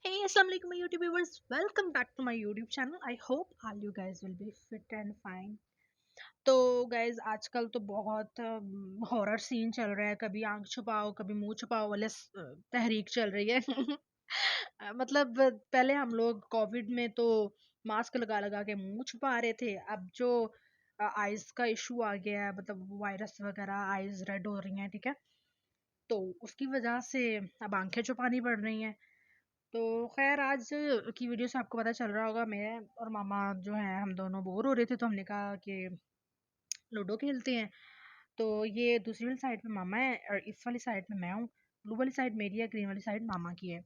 Hey, Assalamualaikum, my YouTube viewers. Welcome back to my YouTube channel. I hope all you guys will be fit and fine. तो guys आजकल तो बहुत horror scene चल रहा है। कभी आंख छुपाओ कभी मुंह छुपाओ वाले तहरीक चल रही है। मतलब पहले हम लोग कोविड में तो मास्क लगा लगा के मुंह छुपा रहे थे। अब जो आइज का इशू आ गया है, मतलब वायरस वगैरह, आइज रेड हो रही हैं, ठीक है। तो उसकी वजह से अब आंखें छुपानी पड़ रही हैं। तो खैर आज की वीडियो से आपको पता चल रहा होगा, मैं और मामा जो है हम दोनों बोर हो रहे थे, तो हमने कहा कि लूडो खेलते हैं। तो ये दूसरी वाली साइड पे मामा है और इस वाली साइड पे मैं हूँ। ब्लू वाली साइड मेरी है, ग्रीन वाली साइड मामा की है।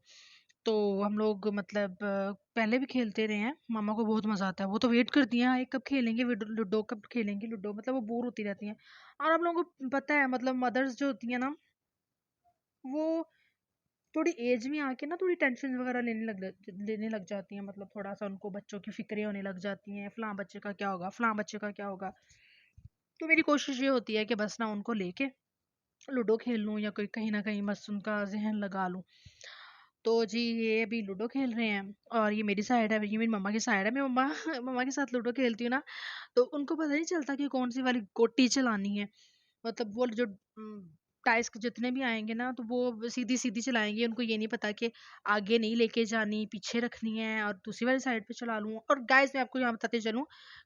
तो हम लोग मतलब पहले भी खेलते रहे हैं। मामा को बहुत मजा आता है, वो तो वेट करती हैं, कब खेलेंगे लूडो, कब खेलेंगे लूडो, मतलब वो बोर होती रहती हैं। और हम लोगों को पता है, मतलब मदर्स जो होती हैं ना, वो थोड़ी एज में आके ना थोड़ी टेंशन वगैरह लेने लग जाती हैं। मतलब थोड़ा सा उनको बच्चों की फिक्रें होने लग जाती हैं, फलां बच्चे का क्या होगा, फलां बच्चे का क्या होगा। तो मेरी कोशिश ये होती है कि बस ना उनको लेके लूडो खेल लूँ या कोई कहीं ना कहीं बस उनका जहन लगा लूँ। तो जी ये अभी लूडो खेल रहे हैं और ये मेरी साइड है, ये मेरी मम्मा की साइड है। मैं मम्मा मम्मा के साथ लूडो खेलती हूँ ना, तो उनको पता नहीं चलता कि कौन सी वाली गोटी चलानी है। मतलब वो जो टाइल्स के जितने भी आएंगे ना, तो वो सीधी सीधी चलाएंगे। उनको ये नहीं पता कि आगे नहीं लेके जानी, पीछे रखनी है और दूसरी वाली साइड पे चला लूँ। और गाइस मैं आपको यहाँ बताते चलूँ,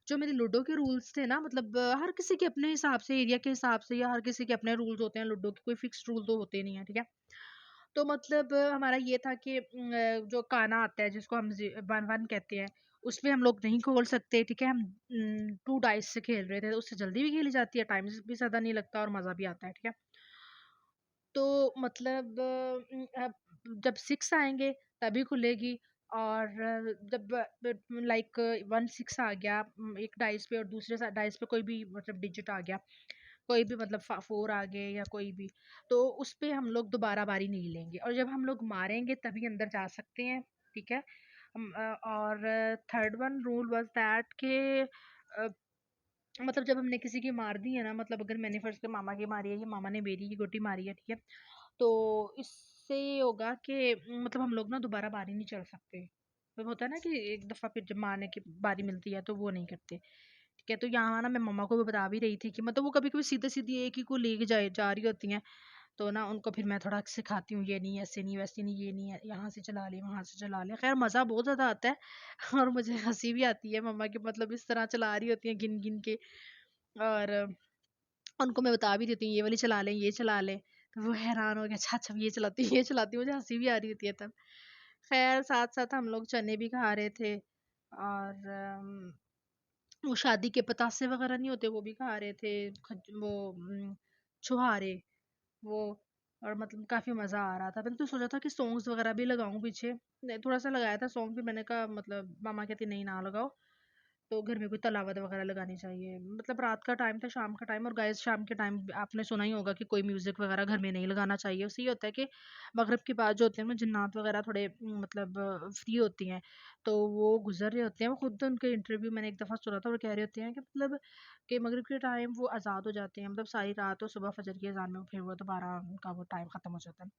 जो मेरे लूडो के रूल्स थे ना, मतलब हर किसी के अपने हिसाब से, एरिया के हिसाब से, या हर किसी के अपने रूल्स होते हैं। लूडो के कोई फिक्स रूल तो होते नहीं है, ठीक है। तो मतलब हमारा ये था कि जो काना आता है जिसको हम वन वन कहते हैं, उसमें हम लोग नहीं खोल सकते, ठीक है। हम टू डाइस से खेल रहे थे, तो उससे जल्दी भी खेली जाती है, टाइम भी ज्यादा नहीं लगता और मजा भी आता है, ठीक है। तो मतलब अब जब सिक्स आएंगे तभी खुलेगी। और जब लाइक वन सिक्स आ गया एक डाइस पे, और दूसरे डाइस पे कोई भी मतलब डिजिट आ गया, कोई भी मतलब फोर आ गए या कोई भी, तो उस पे हम लोग दोबारा बारी नहीं लेंगे। और जब हम लोग मारेंगे तभी अंदर जा सकते हैं, ठीक है। और third one rule was that के मतलब जब हमने किसी की मार दी है ना, मतलब अगर मैंने फर्स्ट के मामा की मारी है या मामा ने मेरी की गोटी मारी है, ठीक है, तो इससे ये होगा कि मतलब हम लोग ना दोबारा बारी नहीं चल सकते। तो होता है ना कि एक दफा फिर जब मारने की बारी मिलती है तो वो नहीं करते, ठीक है। तो यहाँ ना मैं मम्मा को भी बता भी रही थी कि मतलब वो कभी कभी सीधे सीधे एक ही को लेके जा रही होती हैं। तो ना उनको फिर मैं थोड़ा सिखाती हूँ, ये नहीं, ऐसे नहीं, वैसे नहीं, ये नहीं है, यहाँ से चला ले, वहां से चला ले। खैर मजा बहुत ज्यादा आता है। और मुझे हंसी भी आती है, मम्मा की मतलब इस तरह चला रही होती है गिन गिन के। और उनको मैं बता भी देती हूँ, ये वाली चला लें, ये चला लें। तो वो हैरान हो गया, अच्छा अच्छा ये चलाती हूँ, ये चलाती हूँ। मुझे हंसी भी आ रही होती है तब। खैर साथ साथ हम लोग चने भी खा रहे थे। और वो शादी के पतासे वगैरह नहीं होते, वो भी खा रहे थे। वो छुहारे, वो। और मतलब काफी मजा आ रहा था। मैंने तो सोचा था कि सॉन्ग्स वगैरह भी लगाऊं पीछे, थोड़ा सा लगाया था सॉन्ग भी। मैंने कहा मतलब मामा कहती नहीं ना लगाओ, तो घर में कोई तलावत वगैरह लगानी चाहिए। मतलब रात का टाइम था, शाम का टाइम। और गाइस शाम के टाइम आपने सुना ही होगा कि कोई म्यूजिक वगैरह घर में नहीं लगाना चाहिए। उससे ये होता है कि मगरिब के बाद जो होते हैं ना जिन्नात वगैरह, थोड़े मतलब फ्री होती हैं, तो वो गुजर रहे होते हैं। वो खुद उनके इंटरव्यू मैंने एक दफ़ा सुना था, और कह रहे होते हैं कि मतलब कि मगरिब के टाइम वो आज़ाद हो जाते हैं, मतलब सारी रात और सुबह फजर की अजान में फिर वो दोबारा उनका वो टाइम ख़त्म हो जाता है।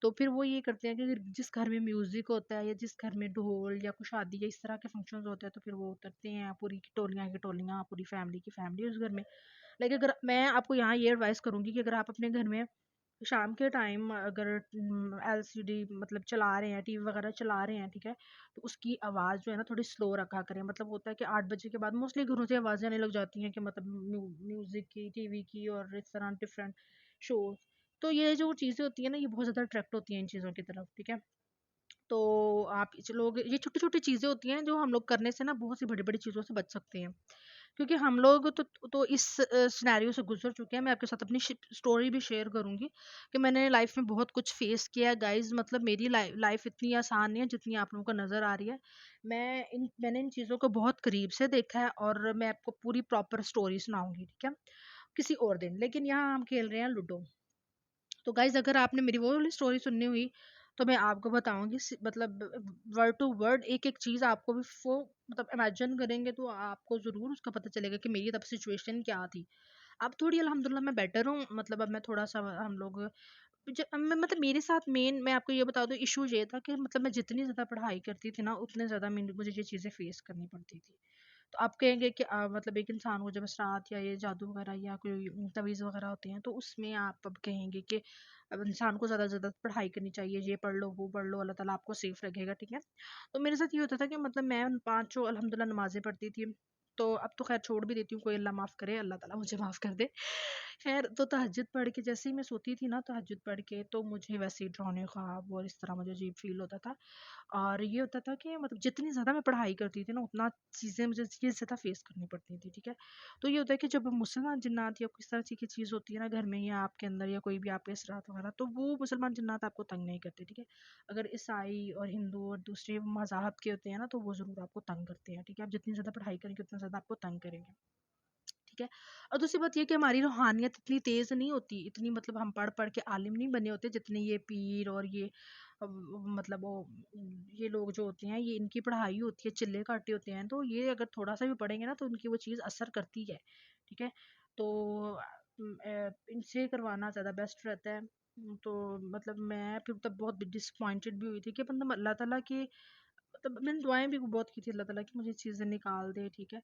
तो फिर वो ये करते हैं कि अगर जिस घर में म्यूजिक होता है, या जिस घर में ढोल या कुछ शादी या इस तरह के फंक्शंस होते हैं, तो फिर वो उतरते हैं पूरी की टोलियां, पूरी फैमिली की फैमिली उस घर में। लेकिन अगर मैं आपको यहाँ ये एडवाइस करूंगी कि अगर आप अपने घर में शाम के टाइम अगर एलसीडी मतलब चला रहे हैं, टीवी वगैरह चला रहे हैं, ठीक है, तो उसकी आवाज़ जो है ना थोड़ी स्लो रखा करें। मतलब होता है कि 8 बजे के बाद मोस्टली घरों से आवाज़ें आने लग जाती हैं कि मतलब म्यूजिक की, टीवी की और इस तरह डिफरेंट शोज। तो ये जो चीज़ें होती हैं ना, ये बहुत ज़्यादा अट्रैक्ट होती हैं इन चीज़ों की तरफ, ठीक है। तो आप लोग, ये छोटी छोटी चीज़ें होती हैं जो हम लोग करने से ना बहुत सी बड़ी बड़ी चीज़ों से बच सकते हैं। क्योंकि हम लोग तो इस सिनेरियो से गुजर चुके हैं। मैं आपके साथ अपनी स्टोरी भी शेयर करूंगी कि मैंने लाइफ में बहुत कुछ फेस किया है गाइस। मतलब मेरी लाइफ इतनी आसान नहीं है जितनी आप लोगों को नज़र आ रही है। मैंने इन चीज़ों को बहुत करीब से देखा है, और मैं आपको पूरी प्रॉपर स्टोरी सुनाऊंगी, ठीक है, किसी और दिन। लेकिन यहाँ हम खेल रहे हैं लूडो। तो गाइज अगर आपने मेरी वो वाली स्टोरी सुननी हुई, तो मैं आपको बताऊंगी मतलब वर्ड टू वर्ड एक एक चीज आपको भी वो मतलब इमेजिन करेंगे तो आपको जरूर उसका पता चलेगा कि मेरी तब सिचुएशन क्या थी। अब थोड़ी अल्हम्दुलिल्लाह मैं बेटर हूँ। मतलब अब मैं थोड़ा सा हम लोग मतलब मेरे साथ मेन मैं आपको ये बता दूँ इशू ये था कि मतलब मैं जितनी ज़्यादा पढ़ाई करती थी ना उतने ज़्यादा मुझे ये चीज़ें फेस करनी पड़ती थी। तो आप कहेंगे कि मतलब एक इंसान को जब श्राद्ध या ये जादू वगैरह या कोई तवीज़ वगैरह होते हैं तो उसमें आप अब कहेंगे कि अब इंसान को ज़्यादा से ज़्यादा पढ़ाई करनी चाहिए, ये पढ़ लो वो पढ़ लो, अल्लाह ताला आपको सेफ रखेगा, ठीक है। तो मेरे साथ ये होता था कि मतलब मैं पाँचों अल्हम्दुलिल्लाह नमाज़ें पढ़ती थी। तो अब तो खैर छोड़ भी देती हूँ, कोई अल्लाह माफ़ करे, अल्लाह ताला मुझे माफ़ कर दे। खैर तो तहज्जुद पढ़ के जैसे ही मैं सोती थी ना तहज्जुद पढ़ के, तो मुझे वैसे ही डरावने ख्वाब और इस तरह मुझे अजीब फ़ील होता था। और ये होता था कि मतलब जितनी ज़्यादा मैं पढ़ाई करती थी ना उतना चीज़ें मुझे ये ज़्यादा फेस करनी पड़ती थी, ठीक है। तो ये होता है कि जब मुसलमान जिन्नात या किस तरह की चीज़ होती है ना घर में या आपके अंदर या कोई भी आपके असरात वगैरह, तो वो मुसलमान जिन्नात आपको तंग नहीं करते, ठीक है। अगर ईसाई और हिंदू और दूसरे मज़ाहब के होते हैं ना तो वो ज़रूर आपको तंग करते हैं, ठीक है। आप जितनी ज़्यादा पढ़ाई करेंगे उतना ज़्यादा आपको तंग करेंगे, ठीक है। और दूसरी बात ये कि हमारी रूहानियत इतनी तेज़ नहीं होती, इतनी मतलब हम पढ़ के आलिम नहीं बने होते जितने ये पीर और ये मतलब वो ये लोग जो होते हैं ये इनकी पढ़ाई होती है, चिल्ले काटे होते हैं, तो ये अगर थोड़ा सा भी पढ़ेंगे ना तो उनकी वो चीज़ असर करती है, ठीक है। तो इनसे करवाना ज़्यादा बेस्ट रहता है। तो मतलब मैं फिर तब बहुत डिसअपॉइंटेड भी हुई थी कि मतलब अल्लाह ताला की मतलब मैंने दुआएं भी बहुत की थी अल्लाह ताला की मुझे चीज़ें निकाल दे, ठीक है।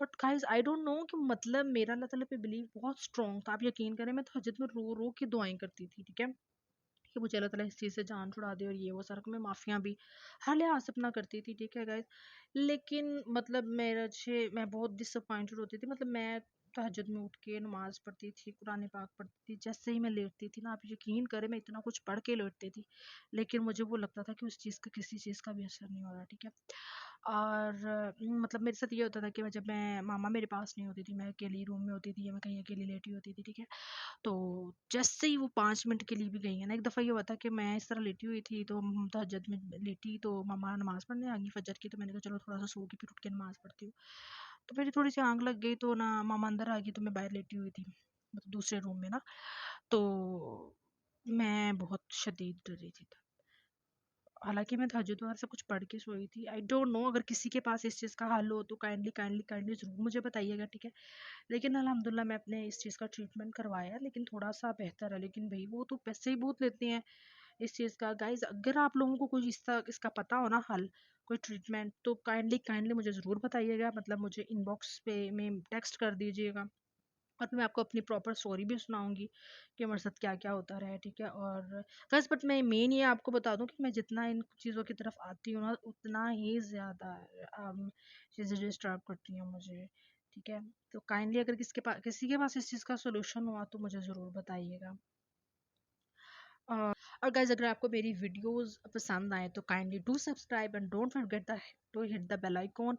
But guys I don't know कि मतलब मेरा अल्लाह ताला पे बिलीव बहुत स्ट्रॉन्ग था। आप यकीन करें मैं तहज्जुद में रो रो के दुआएं करती थी, ठीक है, कि मुझे अल्लाह ताला इस चीज़ से जान छुड़ा दे और ये वो सारा। मैं माफ़ियाँ भी हर लिहाज से अपना करती थी, ठीक है गाइस। लेकिन मतलब मैं बहुत डिसअपॉइंटेड होती थी। मतलब मैं तहज्जुद में उठ के नमाज़ पढ़ती थी, कुरान पाक पढ़ती थी, जैसे ही मैं लेटती थी ना आप यकीन करें मैं इतना कुछ पढ़ के लेटती थी, लेकिन मुझे वो लगता था कि उस चीज़ का किसी चीज़ का भी असर नहीं हो रहा, ठीक है। और मतलब मेरे साथ ये होता था कि जब मैं मामा मेरे पास नहीं होती थी, मैं अकेली रूम में होती थी या मैं कहीं अकेली लेटी होती थी, ठीक है। तो जैसे ही वो 5 मिनट के लिए भी गई है ना, एक दफ़ा ये हुआ था कि मैं इस तरह लेटी हुई थी तो तहज्जुद में लेटी तो मम्मा नमाज़ पढ़ने आ गई फजर की, तो मैंने कहा चलो थोड़ा-सा सो के फिर उठ के नमाज़ पढ़ती हूँ। तो मेरी थोड़ी-सी आँख लग गई तो ना मम्मा अंदर आ गई तो मैं बाहर लेटी हुई थी, मतलब दूसरे रूम में ना। तो मैं बहुत शदीद डरी थी तब। हालाँकि मैं तहज्जुद वगैरह सब कुछ पढ़ के सोई थी। आई डोंट नो अगर किसी के पास इस चीज़ का हल हो तो काइंडली ज़रूर मुझे बताइएगा, ठीक है। लेकिन अल्हम्दुलिल्लाह मैं अपने इस चीज़ का ट्रीटमेंट करवाया लेकिन थोड़ा-सा बेहतर है। लेकिन भई वो तो पैसे ही बहुत लेते हैं इस चीज़ का। गाइज़ अगर आप लोगों को कोई इसका पता हो ना हल, कोई ट्रीटमेंट, तो काइंडली मुझे ज़रूर बताइएगा। मतलब मुझे इनबॉक्स पे में टेक्स्ट कर दीजिएगा और मैं आपको अपनी प्रॉपर स्टोरी भी सुनाऊँगी कि हमारे साथ क्या-क्या होता रहा है, ठीक है। और बस बट मैं मेन ये आपको बता दूँ कि मैं जितना इन चीज़ों की तरफ आती हूँ ना उतना ही ज़्यादा चीज़ें डिस्टर्ब करती हैं मुझे, ठीक है। तो काइंडली अगर किसी के पास इस चीज़ का सॉल्यूशन हुआ तो मुझे ज़रूर बताइएगा। अ, और गाइज़ अगर आपको मेरी वीडियोस पसंद आए तो kindly do subscribe and don't forget the to hit the bell icon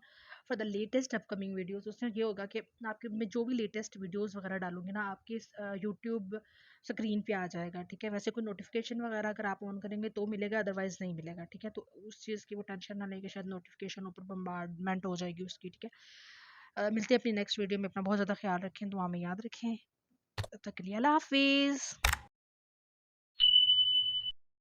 for the latest upcoming videos. उसमें ये होगा कि आपके मैं जो भी लेटेस्ट वीडियोस वगैरह डालूंगी ना आपके यूट्यूब स्क्रीन पे आ जाएगा, ठीक है। वैसे कोई नोटिफिकेशन वगैरह अगर आप ऑन करेंगे तो मिलेगा, अदरवाइज नहीं मिलेगा, ठीक है। तो उस चीज़ की वो टेंशन ना लेके शायद नोटिफिकेशन ऊपर बम्बार्डमेंट हो जाएगी उसकी, ठीक है। मिलते हैं अपनी नेक्स्ट वीडियो में। अपना बहुत ज़्यादा ख्याल रखें, दुआ में याद रखें। तब तक के लिए अल्लाह हाफिज़।